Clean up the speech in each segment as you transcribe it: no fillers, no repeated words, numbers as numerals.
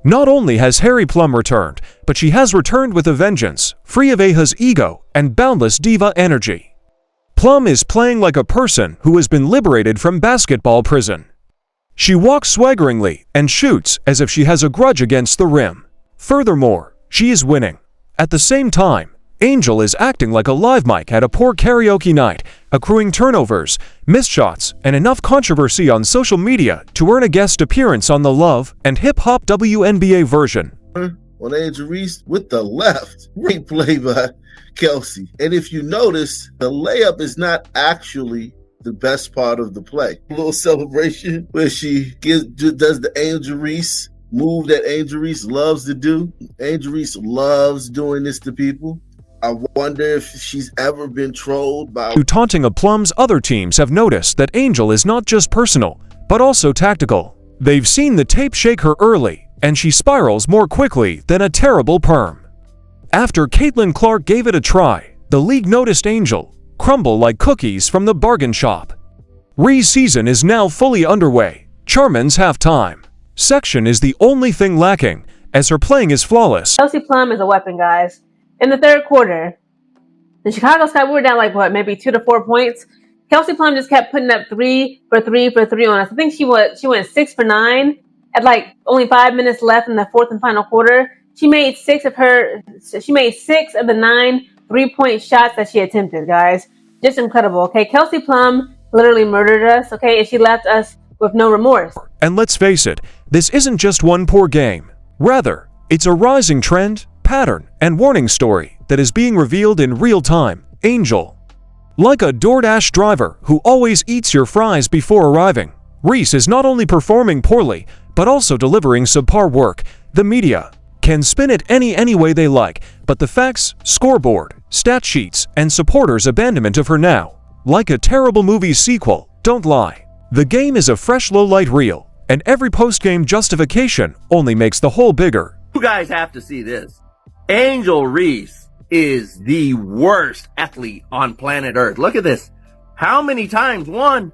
Not only has Harry Plum returned, but she has returned with a vengeance, free of Aha's ego and boundless diva energy. Plum is playing like a person who has been liberated from basketball prison. She walks swaggeringly and shoots as if she has a grudge against the rim. Furthermore, she is winning. At the same time, Angel is acting like a live mic at a poor karaoke night, accruing turnovers, missed shots, and enough controversy on social media to earn a guest appearance on the Love and Hip Hop WNBA version. On Angel Reese with the left, replay by Kelsey. And if you notice, the layup is not actually the best part of the play. A little celebration where she does the Angel Reese move that Angel Reese loves to do. Angel Reese loves doing this to people. I wonder if she's ever been trolled by taunting of Plum's other teams have noticed that Angel is not just personal, but also tactical. They've seen the tape shake her early, and she spirals more quickly than a terrible perm. After Caitlin Clark gave it a try, the league noticed Angel crumble like cookies from the bargain shop. Ree's season is now fully underway. Charman's halftime section is the only thing lacking, as her playing is flawless. Kelsey Plum is a weapon, guys. In the third quarter, the Chicago Sky, we were down like, maybe 2 to 4 points. Kelsey Plum just kept putting up 3 for 3 for 3 on us. I think she went 6 for 9 at like only 5 minutes left in the fourth and final quarter. She made 6 of the 9 3-point shots that she attempted, guys. Just incredible, okay? Kelsey Plum literally murdered us, okay? And she left us with no remorse. And let's face it, this isn't just one poor game. Rather, it's a rising trend, pattern, and warning story that is being revealed in real time. Angel. Like a DoorDash driver who always eats your fries before arriving, Reese is not only performing poorly, but also delivering subpar work. The media can spin it any way they like, but the facts, scoreboard, stat sheets, and supporters' abandonment of her now, like a terrible movie sequel, don't lie. The game is a fresh low-light reel, and every post-game justification only makes the hole bigger. You guys have to see this. Angel Reese is the worst athlete on planet Earth. Look at this. How many times? 1,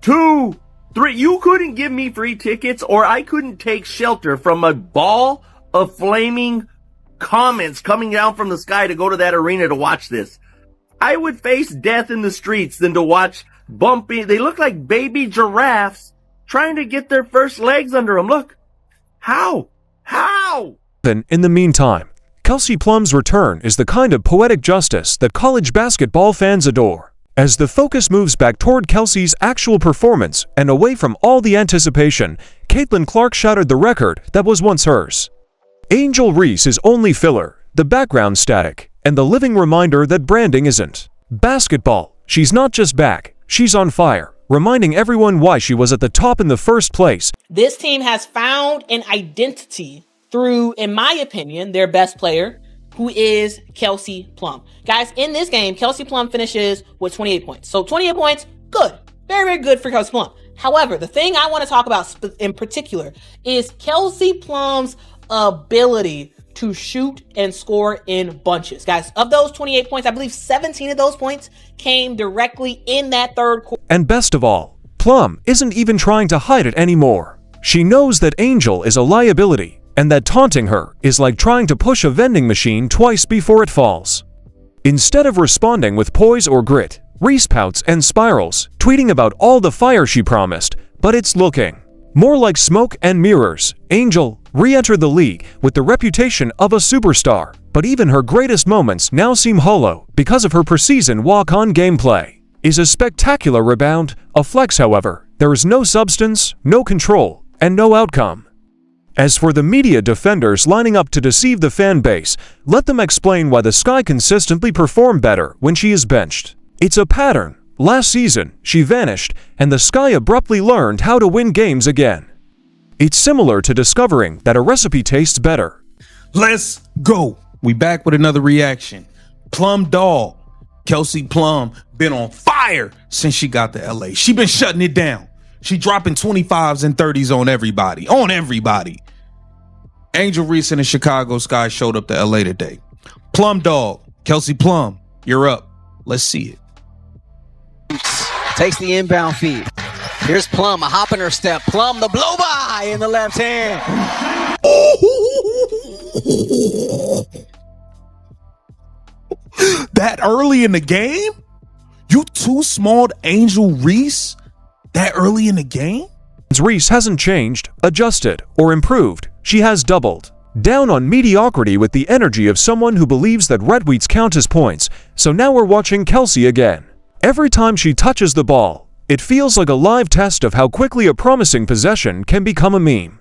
2, 3. You couldn't give me free tickets, or I couldn't take shelter from a ball of flaming comments coming down from the sky to go to that arena to watch this. I would face death in the streets than to watch bumpy. They look like baby giraffes trying to get their first legs under them. Look. How? Then, in the meantime, Kelsey Plum's return is the kind of poetic justice that college basketball fans adore. As the focus moves back toward Kelsey's actual performance and away from all the anticipation, Caitlin Clark shattered the record that was once hers. Angel Reese is only filler, the background static, and the living reminder that branding isn't basketball. She's not just back, she's on fire, reminding everyone why she was at the top in the first place. This team has found an identity through, in my opinion, their best player, who is Kelsey Plum. Guys, in this game, Kelsey Plum finishes with 28 points. So 28 points, good. Very, very good for Kelsey Plum. However, the thing I want to talk about in particular is Kelsey Plum's ability to shoot and score in bunches. Guys, of those 28 points, I believe 17 of those points came directly in that third quarter. And best of all, Plum isn't even trying to hide it anymore. She knows that Angel is a liability, and that taunting her is like trying to push a vending machine twice before it falls. Instead of responding with poise or grit, Reese pouts and spirals, tweeting about all the fire she promised, but it's looking more like smoke and mirrors. Angel re-entered the league with the reputation of a superstar, but even her greatest moments now seem hollow because of her preseason walk-on gameplay. Is a spectacular rebound, a flex. However, there is no substance, no control, and no outcome. As for the media defenders lining up to deceive the fan base, let them explain why the Sky consistently perform better when she is benched. It's a pattern. Last season, she vanished, and the Sky abruptly learned how to win games again. It's similar to discovering that a recipe tastes better. Let's go. We back with another reaction. Plum Dog. Kelsey Plum been on fire since she got to LA. She been shutting it down. She dropping 25s and 30s on everybody. Angel Reese and the Chicago Sky showed up to LA today. Plum Dog, Kelsey Plum, you're up. Let's see it. Takes the inbound feed. Here's Plum, a hop in her step. Plum, the blow by in the left hand. Ooh, that early in the game? You too small Angel Reese that early in the game? Reese hasn't changed, adjusted, or improved. She has doubled down on mediocrity with the energy of someone who believes that red wheats count as points. So now we're watching Kelsey again. Every time she touches the ball, it feels like a live test of how quickly a promising possession can become a meme.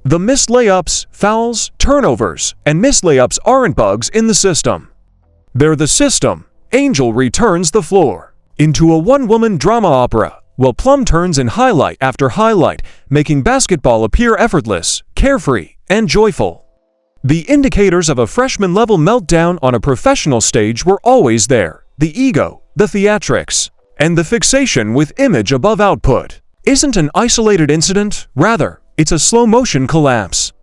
The missed layups, fouls, turnovers, and missed layups aren't bugs in the system. They're the system. Angel returns the floor into a one-woman drama opera, while Plum turns in highlight after highlight, making basketball appear effortless, carefree, and joyful. The indicators of a freshman-level meltdown on a professional stage were always there. The ego, the theatrics, and the fixation with image above output isn't an isolated incident, rather, it's a slow-motion collapse.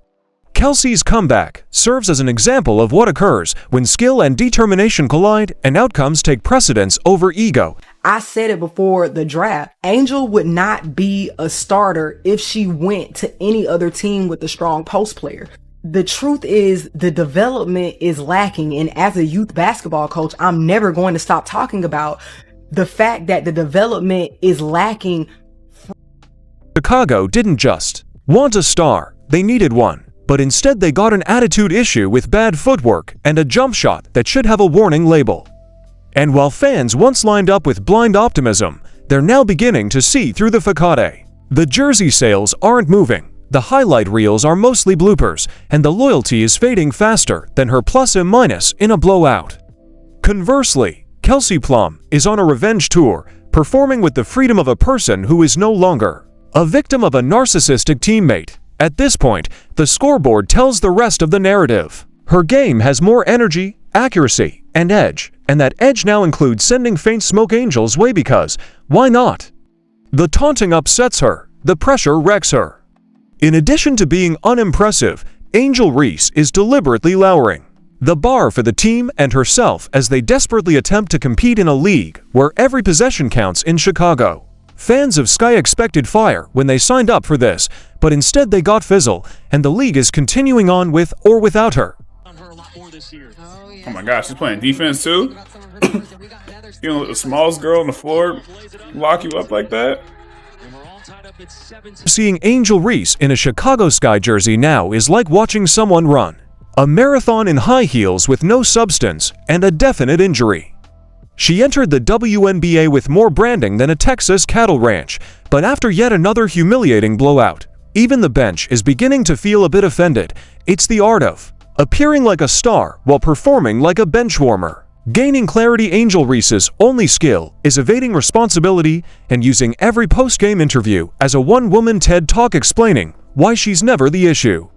Kelsey's comeback serves as an example of what occurs when skill and determination collide and outcomes take precedence over ego. I said it before the draft. Angel would not be a starter if she went to any other team with a strong post player. The truth is the development is lacking. And as a youth basketball coach, I'm never going to stop talking about the fact that the development is lacking. Chicago didn't just want a star, they needed one. But instead they got an attitude issue with bad footwork and a jump shot that should have a warning label. And while fans once lined up with blind optimism, they're now beginning to see through the facade. The jersey sales aren't moving, the highlight reels are mostly bloopers, and the loyalty is fading faster than her plus and minus in a blowout. Conversely, Kelsey Plum is on a revenge tour, performing with the freedom of a person who is no longer a victim of a narcissistic teammate. At this point, the scoreboard tells the rest of the narrative. Her game has more energy, accuracy, and edge, and that edge now includes sending faint smoke Angel's way because, why not? The taunting upsets her, the pressure wrecks her. In addition to being unimpressive, Angel Reese is deliberately lowering the bar for the team and herself as they desperately attempt to compete in a league where every possession counts in Chicago. Fans of Sky expected fire when they signed up for this, but instead they got fizzle, and the league is continuing on with or without her. Oh my gosh, she's playing defense too? You know, the smallest girl on the floor lock you up like that? Seeing Angel Reese in a Chicago Sky jersey now is like watching someone run a marathon in high heels with no substance and a definite injury. She entered the WNBA with more branding than a Texas cattle ranch, but after yet another humiliating blowout, even the bench is beginning to feel a bit offended. It's the art of appearing like a star while performing like a bench warmer. Gaining clarity, Angel Reese's only skill is evading responsibility and using every post-game interview as a one-woman TED Talk explaining why she's never the issue.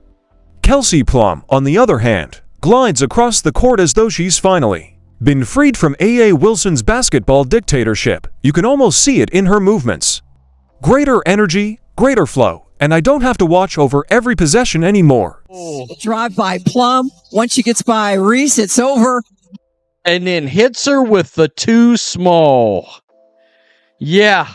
Kelsey Plum, on the other hand, glides across the court as though she's finally been freed from A.A. Wilson's basketball dictatorship. You can almost see it in her movements. Greater energy, greater flow, and I don't have to watch over every possession anymore. Drive by Plum. Once she gets by Reese, it's over. And then hits her with the too small. Yeah,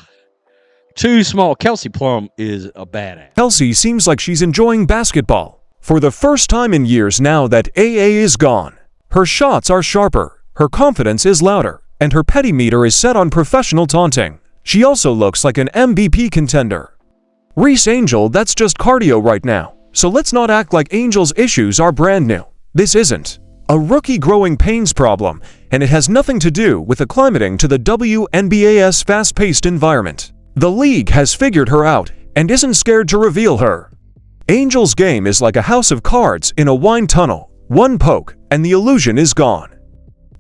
too small. Kelsey Plum is a badass. Kelsey seems like she's enjoying basketball. For the first time in years now that A.A. is gone, her shots are sharper, her confidence is louder, and her petty meter is set on professional taunting. She also looks like an MVP contender. Reese Angel, that's just cardio right now. So let's not act like Angel's issues are brand new. This isn't a rookie growing pains problem, and it has nothing to do with acclimating to the WNBA's fast-paced environment. The league has figured her out and isn't scared to reveal her. Angel's game is like a house of cards in a wine tunnel. One poke, and the illusion is gone.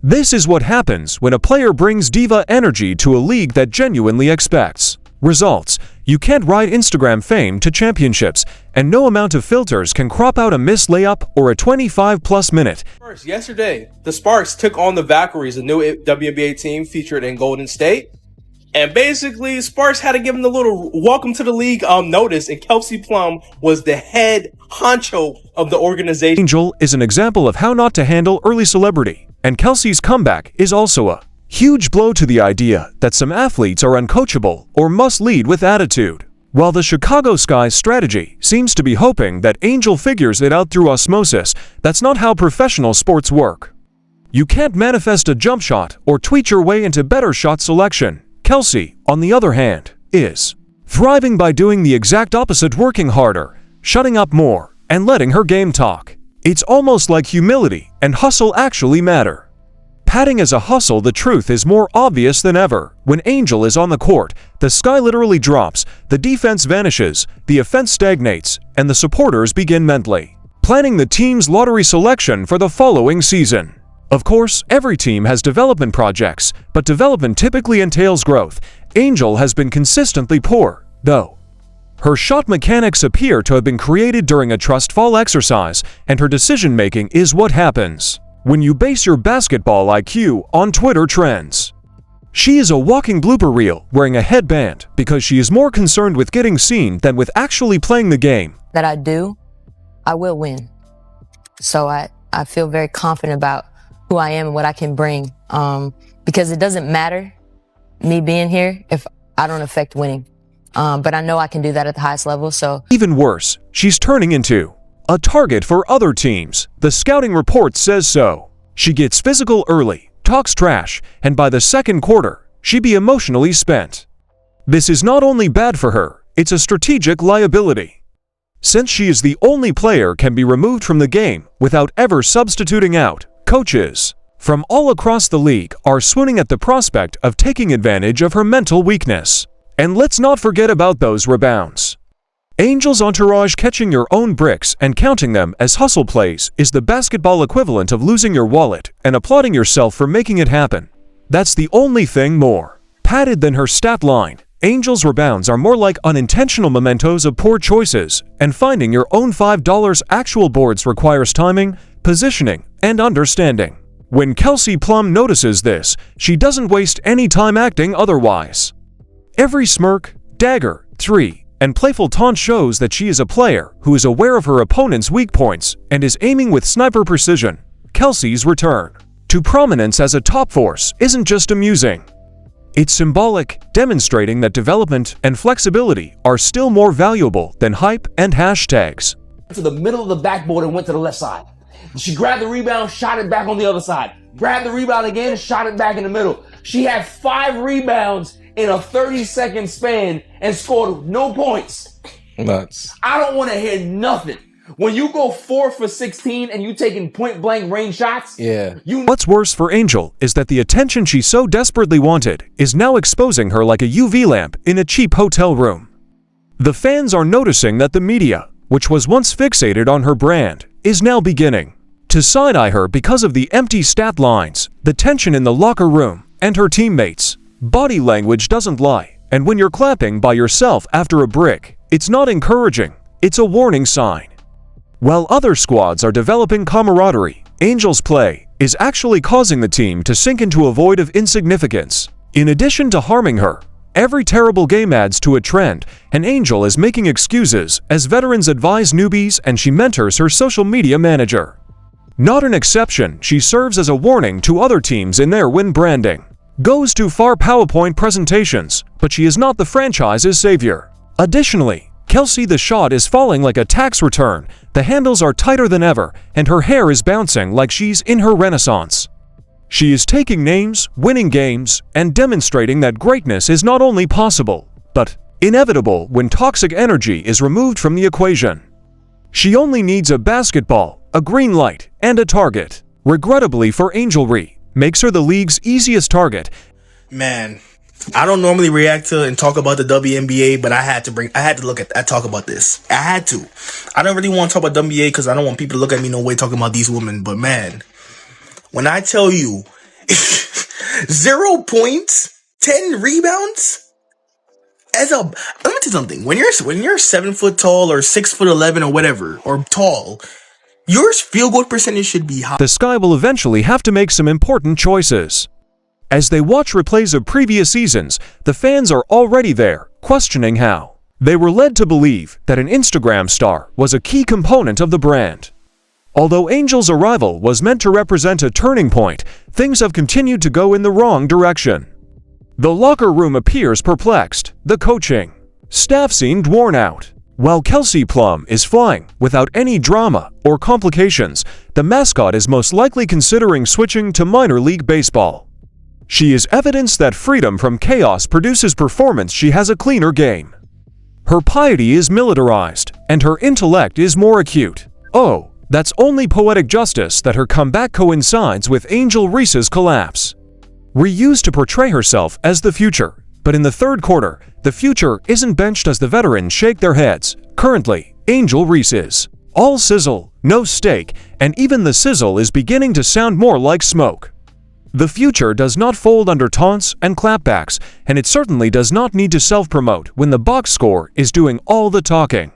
This is what happens when a player brings diva energy to a league that genuinely expects results. You can't ride Instagram fame to championships, and no amount of filters can crop out a missed layup or a 25-plus minute. Yesterday, the Sparks took on the Valkyries, a new WNBA team featured in Golden State. And basically, Sparks had to give them the little welcome to the league notice, and Kelsey Plum was the head honcho of the organization. Angel is an example of how not to handle early celebrity, and Kelsey's comeback is also a huge blow to the idea that some athletes are uncoachable or must lead with attitude. While the Chicago Sky's strategy seems to be hoping that Angel figures it out through osmosis, that's not how professional sports work. You can't manifest a jump shot or tweet your way into better shot selection. Kelsey, on the other hand, is thriving by doing the exact opposite, working harder, shutting up more, and letting her game talk. It's almost like humility and hustle actually matter. Padding as a hustle, the truth is more obvious than ever. When Angel is on the court, the sky literally drops, the defense vanishes, the offense stagnates, and the supporters begin mentally planning the team's lottery selection for the following season. Of course, every team has development projects, but development typically entails growth. Angel has been consistently poor, though. Her shot mechanics appear to have been created during a trust fall exercise, and her decision-making is what happens when you base your basketball IQ on Twitter trends. She is a walking blooper reel, wearing a headband, because she is more concerned with getting seen than with actually playing the game. That I do, I will win. So I feel very confident about who I am and what I can bring, because it doesn't matter me being here if I don't affect winning. But I know I can do that at the highest level, so. Even worse, she's turning into a target for other teams. The scouting report says so. She gets physical early, talks trash, and by the second quarter, she be emotionally spent. This is not only bad for her, it's a strategic liability. Since she is the only player can be removed from the game without ever substituting out, coaches from all across the league are swooning at the prospect of taking advantage of her mental weakness. And let's not forget about those rebounds. Angel's entourage catching your own bricks and counting them as hustle plays is the basketball equivalent of losing your wallet and applauding yourself for making it happen. That's the only thing more padded than her stat line. Angel's rebounds are more like unintentional mementos of poor choices, and finding your own $5 actual boards requires timing, positioning, and understanding. When Kelsey Plum notices this, she doesn't waste any time acting otherwise. Every smirk, dagger, three, and playful taunt shows that she is a player who is aware of her opponent's weak points and is aiming with sniper precision. Kelsey's return to prominence as a top force isn't just amusing. It's symbolic, demonstrating that development and flexibility are still more valuable than hype and hashtags. To the middle of the backboard and went to the left side. She grabbed the rebound, shot it back on the other side. Grabbed the rebound again, shot it back in the middle. She had 5 rebounds in a 30-second span and scored no points. Nuts. I don't want to hear nothing. When you go 4 for 16 and you taking point-blank range shots, What's worse for Angel is that the attention she so desperately wanted is now exposing her like a UV lamp in a cheap hotel room. The fans are noticing that the media, which was once fixated on her brand, is now beginning to side-eye her because of the empty stat lines, the tension in the locker room, and her teammates. Body language doesn't lie, and when you're clapping by yourself after a brick, it's not encouraging, it's a warning sign. While other squads are developing camaraderie, Angel's play is actually causing the team to sink into a void of insignificance. In addition to harming her, every terrible game adds to a trend, and Angel is making excuses as veterans advise newbies and she mentors her social media manager. Not an exception, she serves as a warning to other teams in their win branding. Goes too far PowerPoint presentations, but she is not the franchise's savior. Additionally, Kelsey the shot is falling like a tax return, the handles are tighter than ever, and her hair is bouncing like she's in her renaissance. She is taking names, winning games, and demonstrating that greatness is not only possible, but inevitable when toxic energy is removed from the equation. She only needs a basketball, a green light, and a target. Regrettably for Angel, makes her the league's easiest target. Man, I don't normally react to and talk about the WNBA, but I had to talk about this. I had to. I don't really want to talk about WNBA because I don't want people to look at me no way talking about these women. But man, when I tell you 0 points, 10 rebounds, let me tell you something. When you're 7 foot tall or 6'11" or whatever, or tall, your field goal percentage should be high. The Sky will eventually have to make some important choices. As they watch replays of previous seasons, the fans are already there, questioning how they were led to believe that an Instagram star was a key component of the brand. Although Angel's arrival was meant to represent a turning point, things have continued to go in the wrong direction. The locker room appears perplexed, the coaching staff seemed worn out. While Kelsey Plum is flying without any drama or complications, the mascot is most likely considering switching to minor league baseball. She is evidence that freedom from chaos produces performance. She has a cleaner game. Her piety is militarized, and her intellect is more acute. Oh, that's only poetic justice that her comeback coincides with Angel Reese's collapse. Reused to portray herself as the future, but in the third quarter, the future isn't benched as the veterans shake their heads. Currently, Angel Reese is all sizzle, no steak, and even the sizzle is beginning to sound more like smoke. The future does not fold under taunts and clapbacks, and it certainly does not need to self-promote when the box score is doing all the talking.